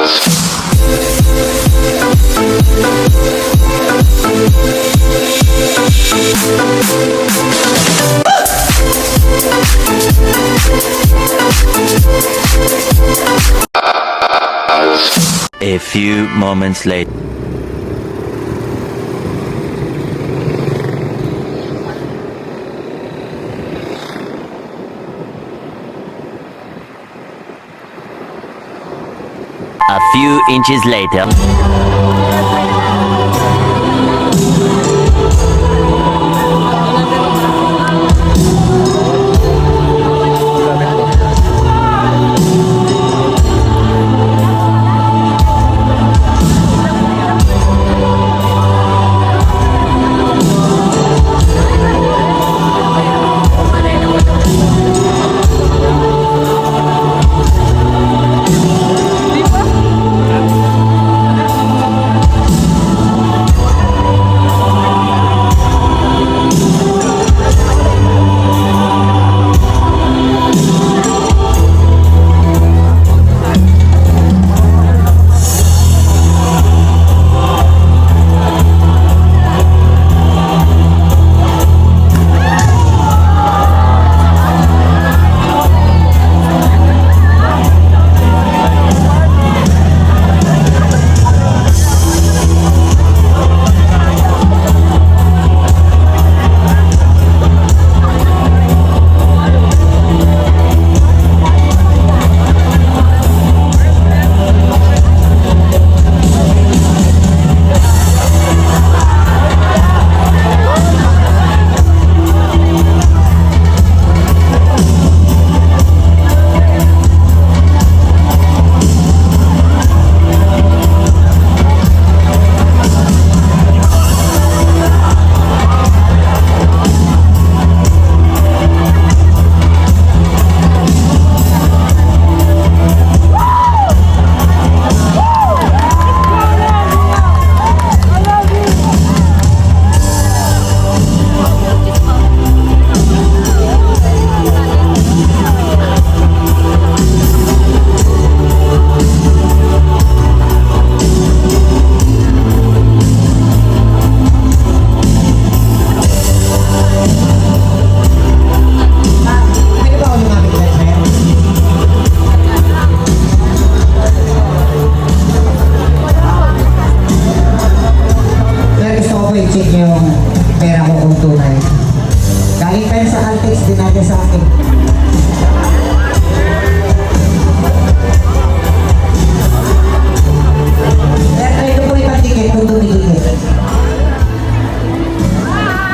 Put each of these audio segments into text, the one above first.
A few moments later. A few inches later. I-check yung pera ko kung tunay. Galing pa yun sa Caltex, dinadya sa akin. Try ko po ipag-ticket kung dumidikit.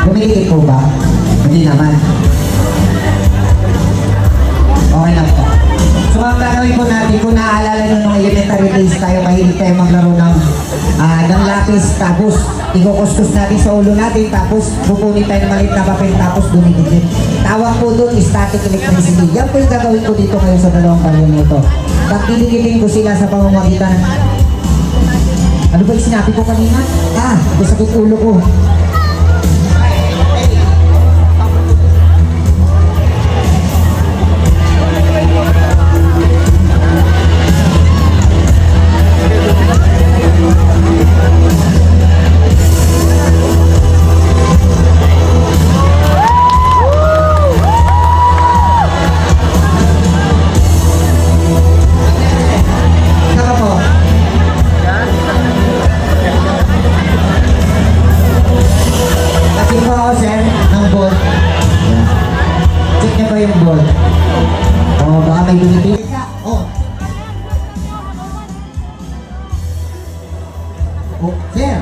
Dumidikit po ba? Hindi naman. Okay lang po. So ang gagawin po natin, kung naaalala nyo nung elementary days tayo, mahilig tayo maglaro ng lapis, tapos ikukuskus natin sa ulo natin, tapos pupunin tayo ng maliit na papel, tapos dumidikit. Tawag po doon, static electricity. Yan po yung gagawin ko dito ngayon sa dalawang pagyan nito. Pagdidikitin ko sila sa pamamagitan. Ano ba yung sinabi ko kanina? Masakit ulo ko. Baka may dumipili ka. Sir,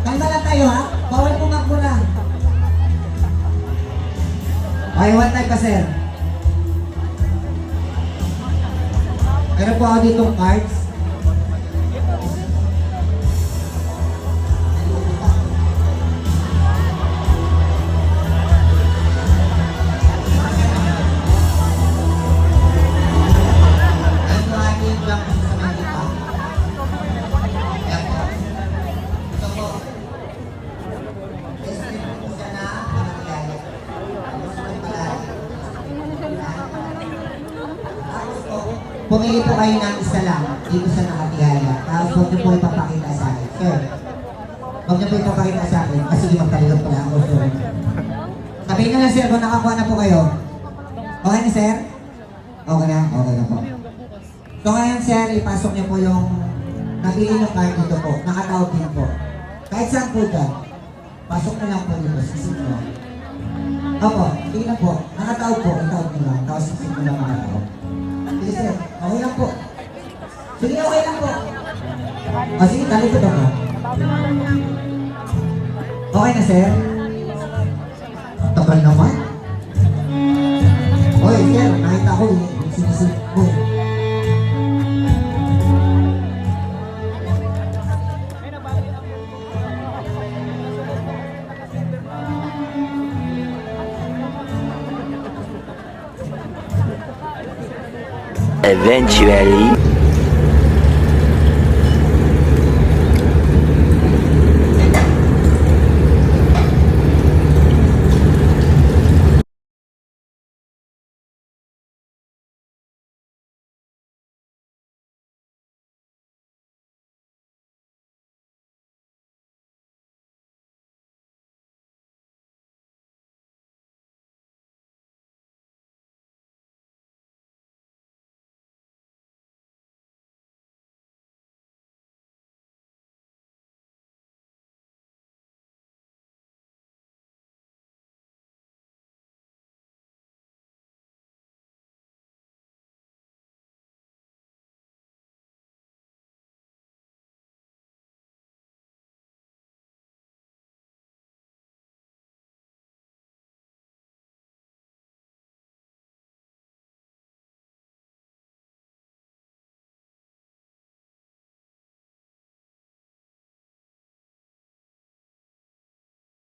kanda lang tayo ha. Bawal pumag mo lang. Okay, one time pa sir. Meron po ako ditong cards. pumili po kayo ng isa lang dito sa nakatihaya. Tapos huwag niyo po ipapakita sa akin. Sir, huwag niyo po ipapakita sa akin kasi magtalilog pala ako. Sir. Sabihin na lang sir kung nakakuha na po kayo. Okay na sir? Okay na? Okay na po. So ngayon sir, ipasok niyo po yung nabili ng card dito po. Nakatawag din po. Kahit saan po dyan. Pasok na lang po dito. Sisip mo. Opo, sige na po. Nakatawag po. Itawag niyo lang. Tapos sisip mo lang nakatawag. Sige sir, okay lang po. Sige, okay lang po. O sige, talikod ako. Okay na sir? Tagal naman. Oy, sir, nakita ko yung sinisip ko. Eventually,